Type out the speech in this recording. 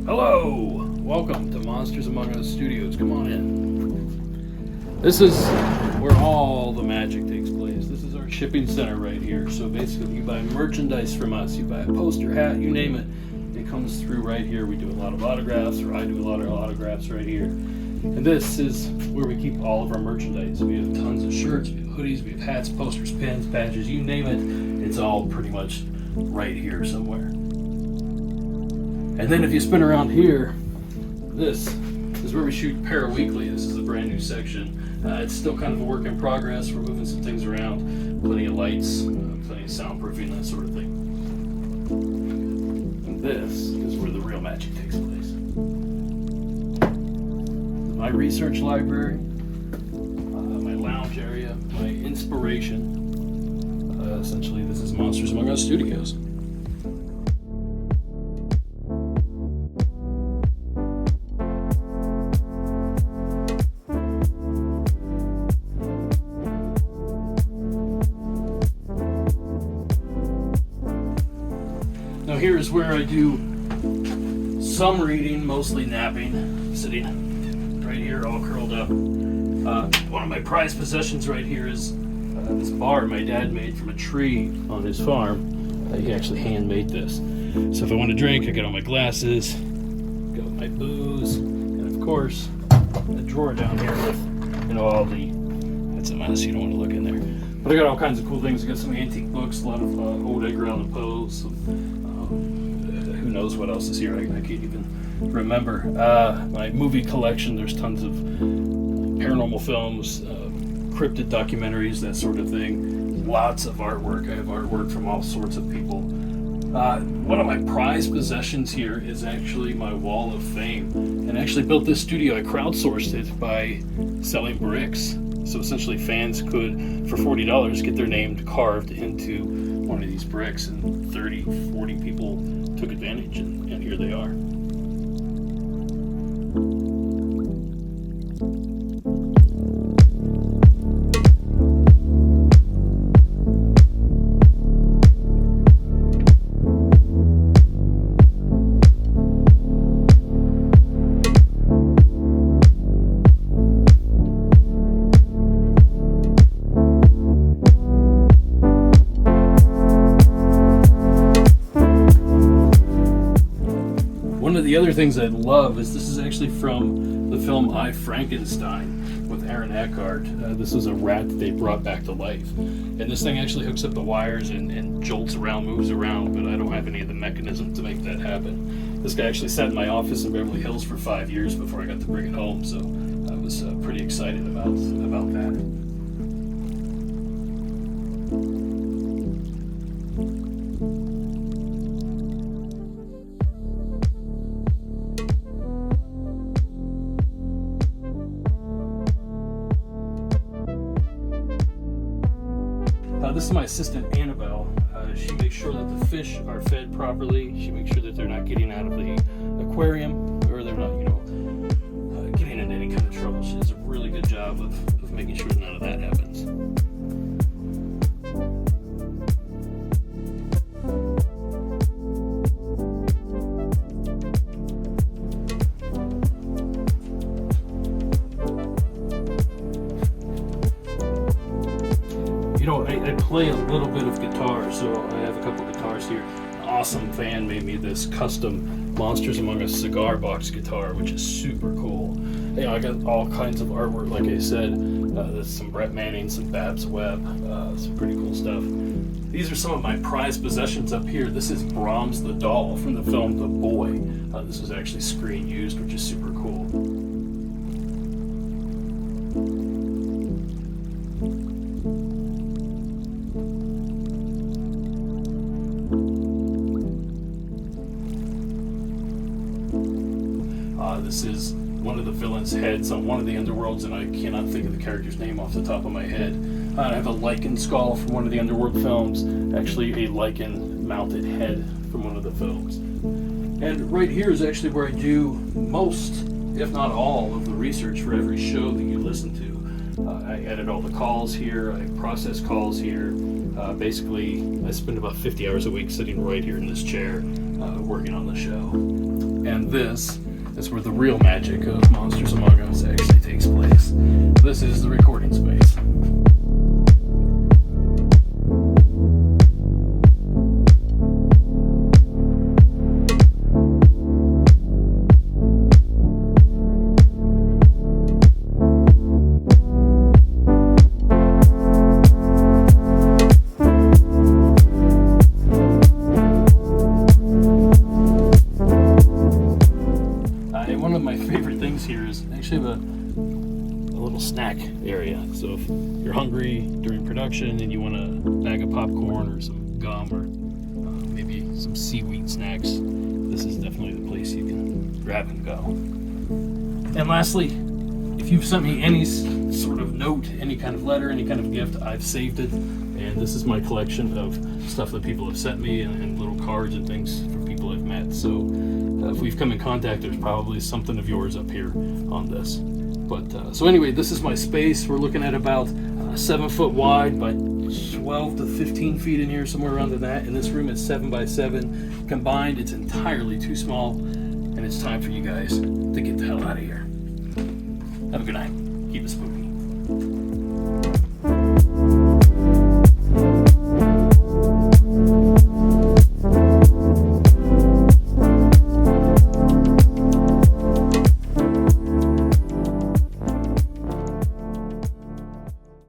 Hello! Welcome to Monsters Among Us Studios. Come on in. This is where all the magic takes place. This is our shipping center right here. So basically, you buy merchandise from us. You buy a poster, hat, you name it. It comes through right here. We do a lot of autographs, or I do a lot of autographs right here. And this is where we keep all of our merchandise. We have tons of shirts, we have hoodies, we have hats, posters, pins, badges, you name it. It's all pretty much right here somewhere. And then if you spin around here, this is where we shoot Para-Weekly. This is a brand new section. It's still kind of a work in progress. We're moving some things around. Plenty of lights, plenty of soundproofing, that sort of thing. And this is where the real magic takes place. My research library, my lounge area, my inspiration. Essentially, this is Monsters Among Us Studios. Now here is where I do some reading, mostly napping, sitting right here all curled up. One of my prized possessions right here is this bar my dad made from a tree on his farm. He actually handmade this. So if I want to drink, I got all my glasses, got my booze, and of course a drawer down here with all the, that's a mess, you don't want to look in there. But I got all kinds of cool things. I got some antique books, a lot of old Edgar Allan Poe, who knows what else is here. I can't even remember. My movie collection, there's tons of paranormal films, cryptid documentaries, that sort of thing. Lots of artwork. I have artwork from all sorts of people. One of my prized possessions here is actually my wall of fame. And I actually built this studio. I crowdsourced it by selling bricks. So essentially fans could, for $40, get their name carved into one of these bricks, and 30, 40 people took advantage, and here they are. One of the other things I love is this is actually from the film I, Frankenstein with Aaron Eckhart. This is a rat that they brought back to life. And this thing actually hooks up the wires and jolts around, moves around, but I don't have any of the mechanism to make that happen. This guy actually sat in my office in Beverly Hills for 5 years before I got to bring it home, so I was pretty excited about that. This is my assistant, Annabelle. She makes sure that the fish are fed properly. She makes sure that they're not getting out of the aquarium, or they're not, getting into any kind of trouble. She does a really good job of making sure none of that happens. I play a little bit of guitar, so I have a couple guitars here. An awesome fan made me this custom Monsters Among Us cigar box guitar, which is super cool. I got all kinds of artwork, like I said. There's some Brett Manning, some Babs Webb, some pretty cool stuff. These are some of my prized possessions up here. This is Brahms the doll from the film The Boy. This was actually screen used, which is super cool. This is one of the villain's heads on one of the underworlds, and I cannot think of the character's name off the top of my head. I have a lichen skull from one of the underworld films, actually a lichen mounted head from one of the films. And right here is actually where I do most, if not all, of the research for every show that you listen to. I edit all the calls here, I process calls here, Basically, I spend about 50 hours a week sitting right here in this chair, working on the show. And this is where the real magic of Monsters Among Us actually takes place. This is the recording space. One of my favorite things here is actually a little snack area. So if you're hungry during production and you want a bag of popcorn or some gum or maybe some seaweed snacks, this is definitely the place you can grab and go. And lastly, if you've sent me any sort of note, any kind of letter, any kind of gift, I've saved it. And this is my collection of stuff that people have sent me and little cards and things from people I've met. So if we've come in contact, there's probably something of yours up here on this. But so anyway, this is my space. We're looking at about 7 foot wide by 12 to 15 feet in here, somewhere around that. In this room, it's 7 by 7. Combined, it's entirely too small. And it's time for you guys to get the hell out of here. Have a good night. Keep it spooky.